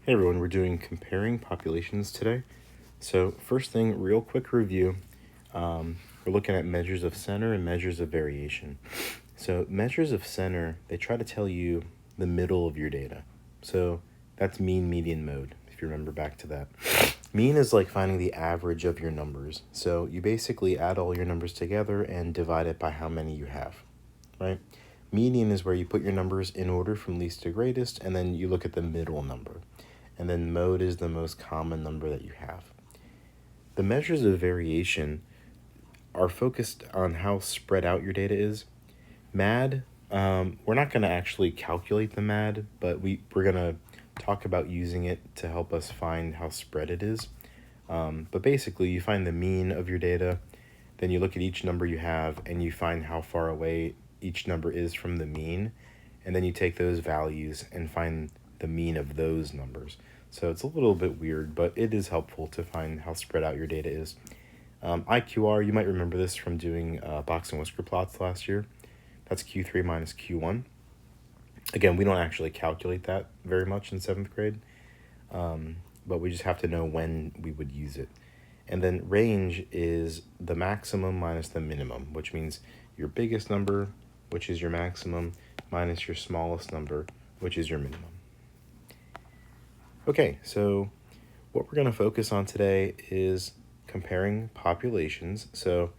Hey everyone, we're doing comparing populations today. So first thing, real quick review. We're looking at measures of center and measures of variation. So measures of center, they try to tell you the middle of your data. So that's mean, median, mode, if you remember back to that. Mean is like finding the average of your numbers. So you basically add all your numbers together and divide it by how many you have, right? Median is where you put your numbers in order from least to greatest, and then you look at the middle number. And then mode is the most common number that you have. The measures of variation are focused on how spread out your data is. MAD, we're not going to actually calculate the MAD, but we're going to talk about using it to help us find how spread it is. But basically, you find the mean of your data, then you look at each number you have, and you find how far away each number is from the mean, and then you take those values and find the mean of those numbers. So it's a little bit weird, but it is helpful to find how spread out your data is. IQR, you might remember this from doing box and whisker plots last year. That's Q3 minus Q1. Again, we don't actually calculate that very much in 7th grade, but we just have to know when we would use it. And then range is the maximum minus the minimum, which means your biggest number, which is your maximum, minus your smallest number, which is your minimum. Okay, so what we're going to focus on today is comparing populations. So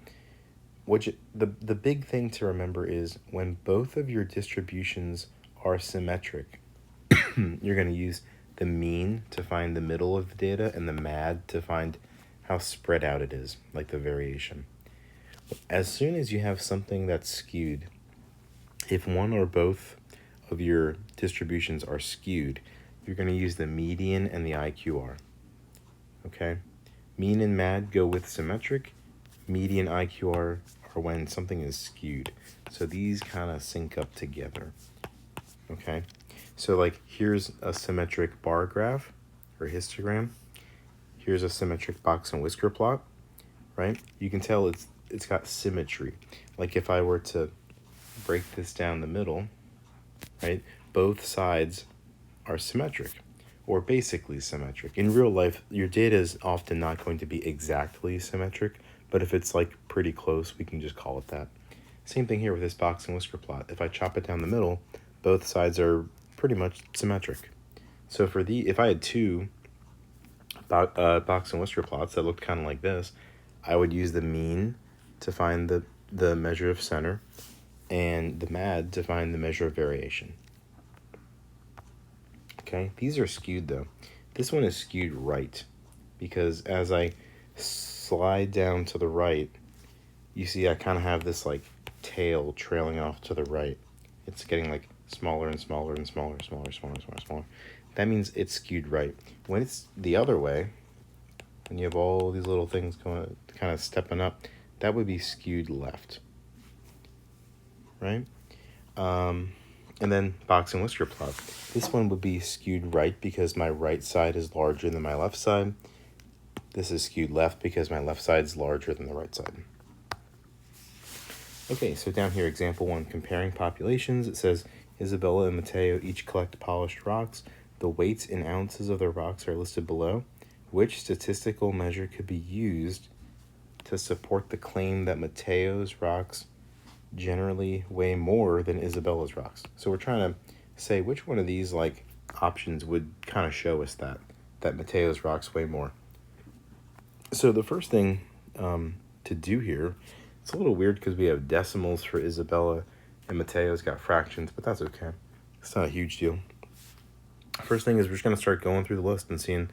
the big thing to remember is when both of your distributions are symmetric, you're going to use the mean to find the middle of the data and the MAD to find how spread out it is, like the variation. As soon as you have something that's skewed, if one or both of your distributions are skewed, you're going to use the median and the IQR. Okay? Mean and MAD go with symmetric. Median IQR are when something is skewed. So these kind of sync up together. Okay? So like here's a symmetric bar graph or histogram. Here's a symmetric box and whisker plot, right? You can tell it's got symmetry. Like if I were to break this down the middle, right? Both sides are symmetric or basically symmetric. In real life, your data is often not going to be exactly symmetric, but if it's like pretty close, we can just call it that. Same thing here with this box and whisker plot. If I chop it down the middle, both sides are pretty much symmetric. So if I had two box and whisker plots that looked kind of like this, I would use the mean to find the measure of center and the MAD to find the measure of variation. Okay, these are skewed though. This one is skewed right because as I slide down to the right, you see I kind of have this like tail trailing off to the right. It's getting like smaller and smaller and smaller, smaller. That means it's skewed right. When it's the other way, and you have all these little things going, kind of stepping up, that would be skewed left, right? And then box and whisker plot. This one would be skewed right because my right side is larger than my left side. This is skewed left because my left side is larger than the right side. Okay, so down here, example 1, comparing populations. It says, Isabella and Mateo each collect polished rocks. The weights in ounces of their rocks are listed below. Which statistical measure could be used to support the claim that Mateo's rocks generally weigh more than Isabella's rocks? So we're trying to say which one of these like options would kind of show us that Mateo's rocks weigh more. So the first thing to do here, it's a little weird because we have decimals for Isabella and Mateo's got fractions, but that's okay. It's not a huge deal. First thing is we're just going to start going through the list and seeing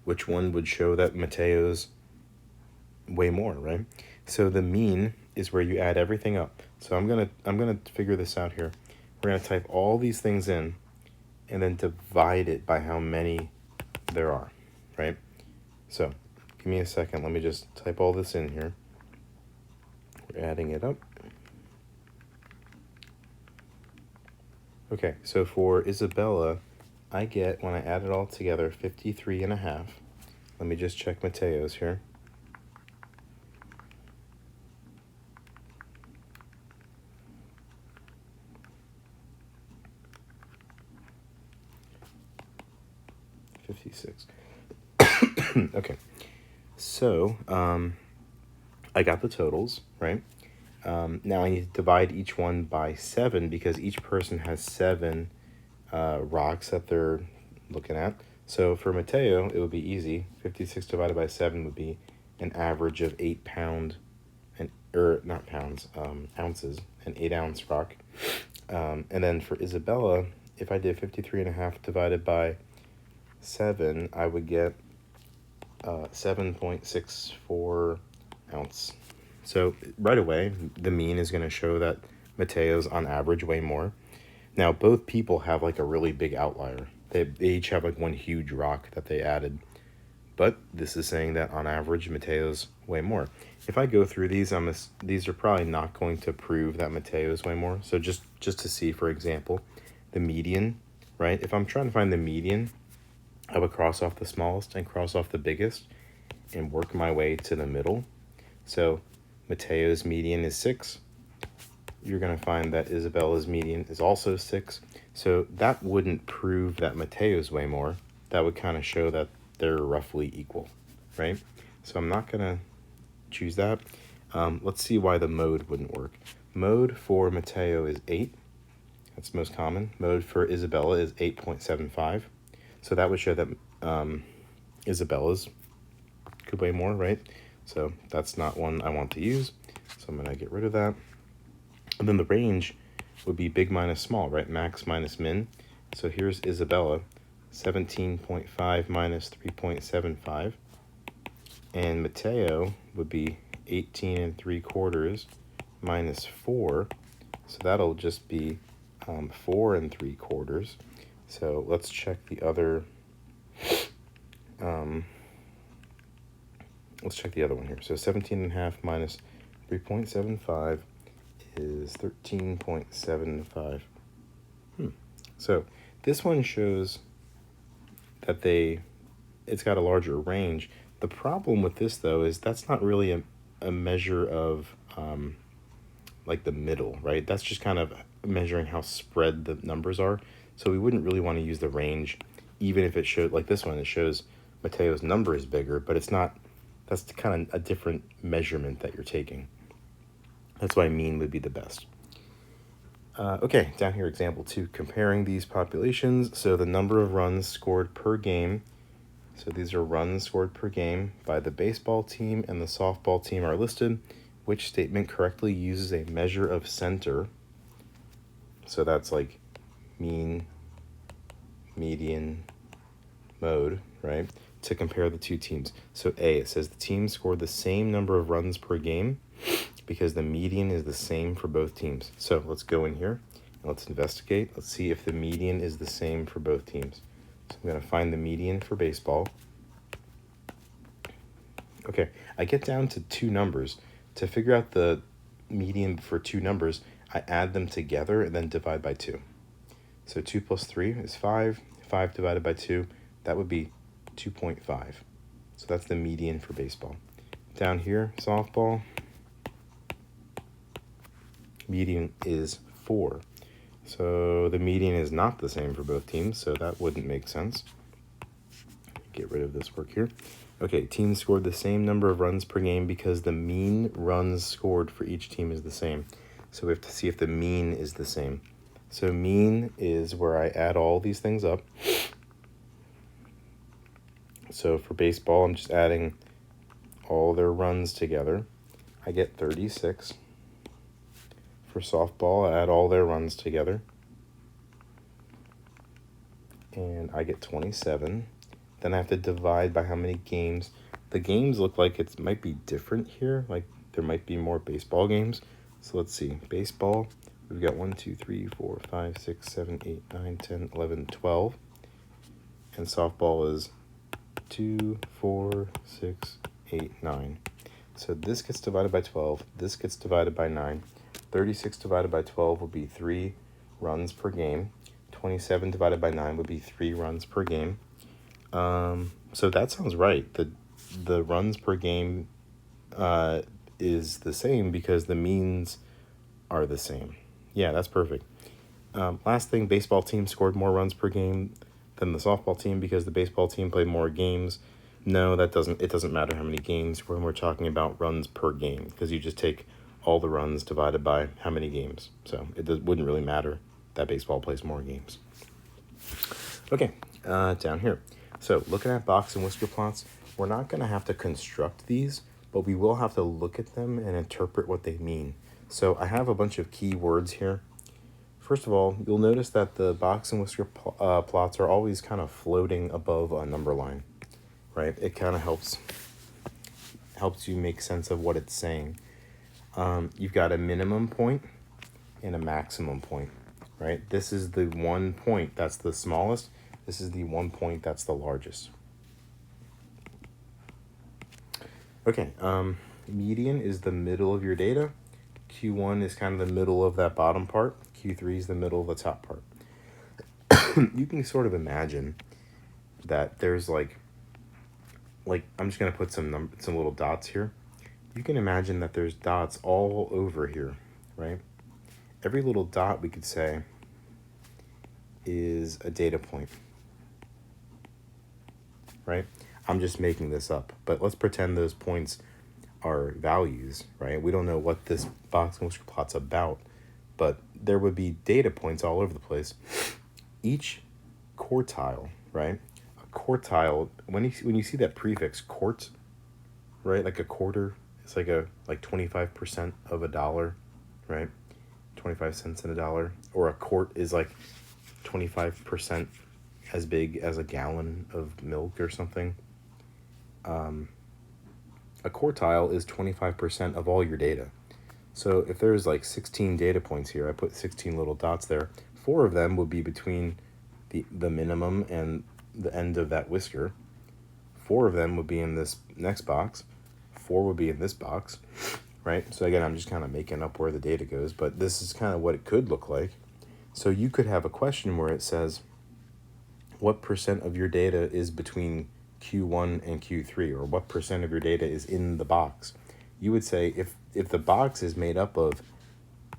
which one would show that Mateo's way more, right? So the mean is where you add everything up. So I'm gonna figure this out here. We're gonna type all these things in and then divide it by how many there are, right? So give me a second. Let me just type all this in here. We're adding it up. Okay, so for Isabella, I get, when I add it all together, 53.5. Let me just check Mateo's here. 56. Okay, so I got the totals, right? Now I need to divide each one by 7 because each person has 7 rocks that they're looking at. So for Mateo, it would be easy. 56 divided by 7 would be an average of 8 pound, or not pounds, ounces, an 8-ounce rock. And then for Isabella, if I did 53.5 divided by 7, I would get 7.64 ounce. So right away, the mean is going to show that Mateo's on average way more. Now, both people have like a really big outlier. They each have like one huge rock that they added. But this is saying that on average, Mateo's way more. If I go through these, these are probably not going to prove that Mateo's way more. So just to see, for example, the median, right? If I'm trying to find the median, I would cross off the smallest and cross off the biggest and work my way to the middle. So Mateo's median is 6. You're going to find that Isabella's median is also 6. So that wouldn't prove that Mateo's way more. That would kind of show that they're roughly equal, right? So I'm not going to choose that. Let's see why the mode wouldn't work. Mode for Mateo is 8. That's most common. Mode for Isabella is 8.75. So that would show that Isabella's could weigh more, right? So that's not one I want to use. So I'm going to get rid of that. And then the range would be big minus small, right? Max minus min. So here's Isabella, 17.5 minus 3.75. And Mateo would be 18 3/4 minus 4. So that'll just be 4 3/4. So let's check the other. Let's check the other one here. So 17.5 minus 3.75 is 13.75. So this one shows that it's got a larger range. The problem with this though is that's not really a measure of like the middle, right? That's just kind of measuring how spread the numbers are. So we wouldn't really want to use the range, even if it showed, like this one, it shows Mateo's number is bigger, but it's not, that's kind of a different measurement that you're taking. That's why mean would be the best. Okay, down here, example 2, comparing these populations. So the number of runs scored per game. So these are runs scored per game by the baseball team and the softball team are listed. Which statement correctly uses a measure of center? So that's like mean, median, mode, right? To compare the two teams. So A, it says the team scored the same number of runs per game because the median is the same for both teams. So let's go in here and let's investigate. Let's see if the median is the same for both teams. So I'm going to find the median for baseball. Okay, I get down to 2 numbers. To figure out the median for 2 numbers, I add them together and then divide by 2. So 2 plus 3 is 5. 5 divided by 2, that would be 2.5. So that's the median for baseball. Down here, softball, median is 4. So the median is not the same for both teams, so that wouldn't make sense. Get rid of this work here. Okay, teams scored the same number of runs per game because the mean runs scored for each team is the same. So we have to see if the mean is the same. So mean is where I add all these things up. So for baseball, I'm just adding all their runs together. I get 36. For softball, I add all their runs together. And I get 27. Then I have to divide by how many games. The games look like it might be different here. Like there might be more baseball games. So let's see. Baseball, we've got 1, 2, 3, 4, 5, 6, 7, 8, 9, 10, 11, 12. And softball is 2, 4, 6, 8, 9. So this gets divided by 12. This gets divided by 9. 36 divided by 12 would be 3 runs per game. 27 divided by 9 would be 3 runs per game. So that sounds right. The runs per game is the same because the means are the same. Yeah, that's perfect. Last thing, baseball team scored more runs per game. than the softball team because the baseball team played more games. No, it doesn't matter how many games when we're talking about runs per game, because you just take all the runs divided by how many games. So wouldn't really matter that baseball plays more games. Okay, down here. So looking at box and whisker plots, we're not going to have to construct these, but we will have to look at them and interpret what they mean. So I have a bunch of key words here. First of all, you'll notice that the box and whisker plots are always kind of floating above a number line, right? It kind of helps you make sense of what it's saying. You've got a minimum point and a maximum point, right? This is the 1 point that's the smallest. This is the 1 point that's the largest. Okay, median is the middle of your data. Q1 is kind of the middle of that bottom part. Q3 is the middle of the top part. You can sort of imagine that there's like I'm just gonna put some little dots here. You can imagine that there's dots all over here, right? Every little dot, we could say, is a data point, right? I'm just making this up, but let's pretend those points are values, right? We don't know what this box and whisker plot's about, but there would be data points all over the place. Each quartile, right? A quartile, when you see that prefix quart, right? Like a quarter, it's like 25% of a dollar, right? 25 cents in a dollar. Or a quart is like 25% as big as a gallon of milk or something. A quartile is 25% of all your data. So if there's like 16 data points here, I put 16 little dots there. 4 of them would be between the minimum and the end of that whisker. 4 of them would be in this next box. 4 would be in this box, right? So again, I'm just kind of making up where the data goes, but this is kind of what it could look like. So you could have a question where it says, what percent of your data is between Q1 and Q3, or what percent of your data is in the box? You would say if the box is made up of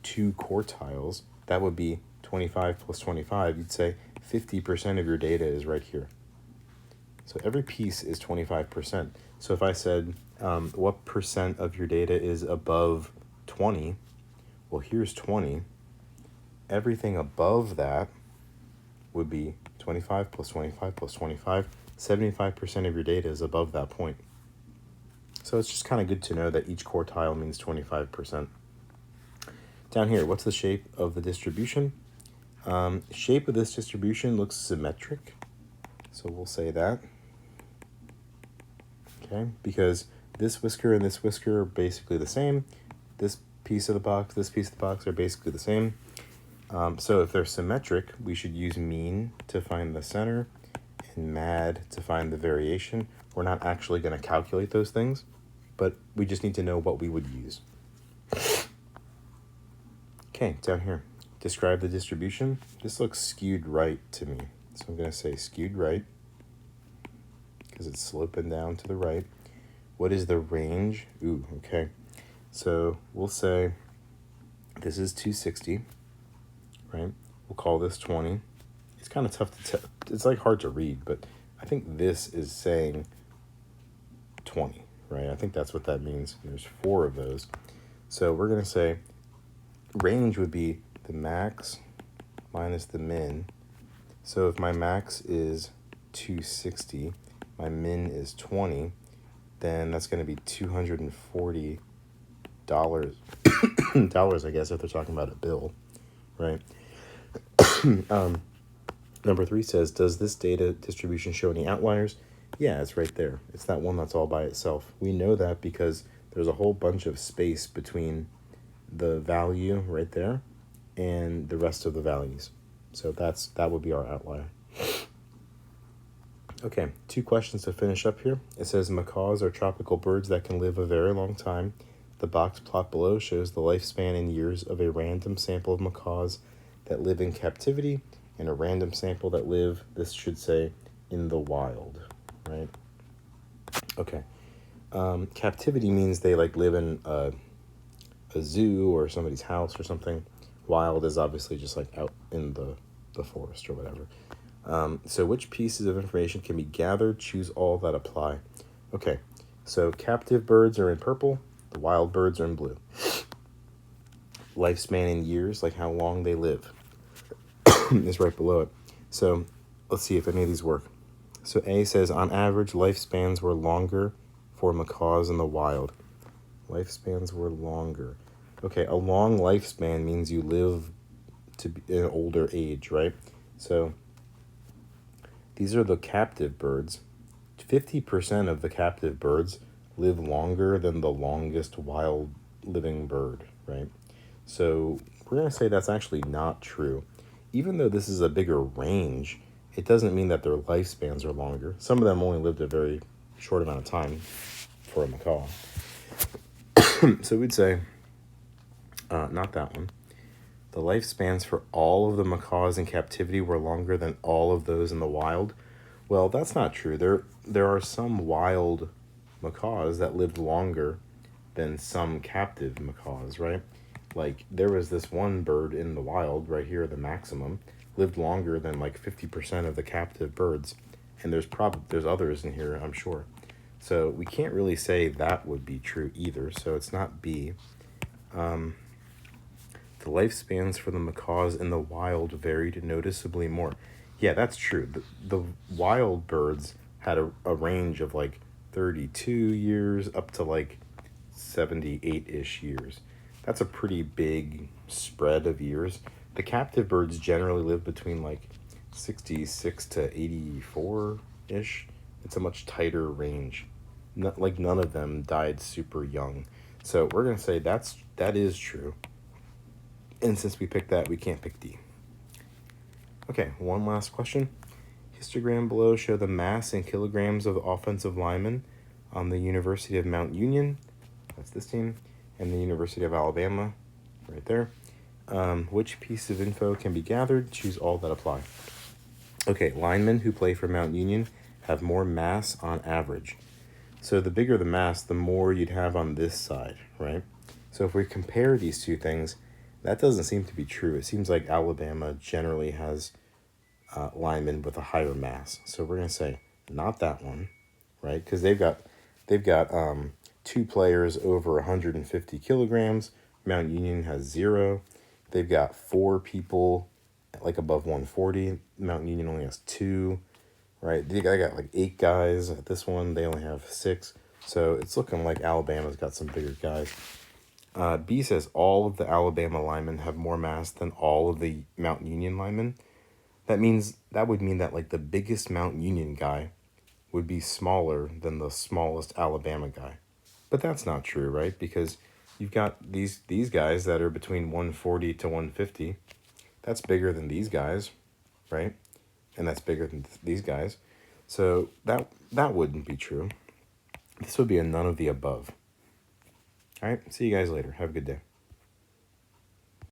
2 quartiles, that would be 25 plus 25. You'd say 50% of your data is right here. So every piece is 25%. So if I said, what percent of your data is above 20? Well, here's 20. Everything above that would be 25 plus 25 plus 25. 75% of your data is above that point. So it's just kind of good to know that each quartile means 25%. Down here, what's the shape of the distribution? Shape of this distribution looks symmetric. So we'll say that. Okay, because this whisker and this whisker are basically the same. This piece of the box, this piece of the box are basically the same. So if they're symmetric, we should use mean to find the center and MAD to find the variation. We're not actually going to calculate those things, but we just need to know what we would use. Okay, down here, describe the distribution. This looks skewed right to me. So I'm going to say skewed right because it's sloping down to the right. What is the range? Ooh, okay. So we'll say this is 260, right? We'll call this 20. It's kind of tough to tell. It's like hard to read, but I think this is saying 20, right? I think that's what that means. There's 4 of those. So we're going to say range would be the max minus the min. So if my max is 260, my min is 20, then that's going to be $240, dollars, I guess, if they're talking about a bill, right? Number 3 says, does this data distribution show any outliers? Yeah, it's right there. It's that one that's all by itself. We know that because there's a whole bunch of space between the value right there and the rest of the values. So that would be our outlier. Okay, 2 questions to finish up here. It says macaws are tropical birds that can live a very long time. The box plot below shows the lifespan in years of a random sample of macaws that live in captivity and a random sample that live, this should say, in the wild, right? Okay. Captivity means they live in a zoo or somebody's house or something. Wild is obviously just out in the forest or whatever. So which pieces of information can be gathered? Choose all that apply. Okay, so captive birds are in purple, the wild birds are in blue. Lifespan in years, like how long they live, is right below it. So let's see if any of these work. So A says, on average, lifespans were longer for macaws in the wild. Lifespans were longer. Okay, a long lifespan means you live to be an older age, right? So these are the captive birds. 50% of the captive birds live longer than the longest wild living bird, right? So we're going to say that's actually not true. Even though this is a bigger range, it doesn't mean that their lifespans are longer. Some of them only lived a very short amount of time for a macaw. So we'd say, not that one. The lifespans for all of the macaws in captivity were longer than all of those in the wild. Well, that's not true. There are some wild macaws that lived longer than some captive macaws, right? Like, there was this one bird in the wild, right here, the maximum, lived longer than like 50% of the captive birds. And there's others in here, I'm sure. So we can't really say that would be true either. So it's not B. The lifespans for the macaws in the wild varied noticeably more. Yeah, that's true. The wild birds had a range of like 32 years up to like 78-ish years. That's a pretty big spread of years. The captive birds generally live between like 66 to 84-ish. It's a much tighter range. Like none of them died super young. So we're going to say that is true. And since we picked that, we can't pick D. Okay, one last question. Histogram below show the mass in kilograms of the offensive linemen on the University of Mount Union. That's this team. And the University of Alabama, right there. Which piece of info can be gathered? Choose all that apply. Okay, linemen who play for Mount Union have more mass on average. So the bigger the mass, the more you'd have on this side, right? So if we compare these two things, that doesn't seem to be true. It seems like Alabama generally has linemen with a higher mass. So we're going to say not that one, right? Because they've got two players over 150 kilograms. Mount Union has 0. They've got 4 people like above 140. Mount Union only has 2, right? They got like 8 guys at this one. They only have 6. So it's looking like Alabama's got some bigger guys. B says all of the Alabama linemen have more mass than all of the Mount Union linemen. That would mean that like the biggest Mount Union guy would be smaller than the smallest Alabama guy. But that's not true, right? Because you've got these guys that are between 140 to 150. That's bigger than these guys, right? And that's bigger than these guys. So that wouldn't be true. This would be a none of the above. All right, see you guys later. Have a good day.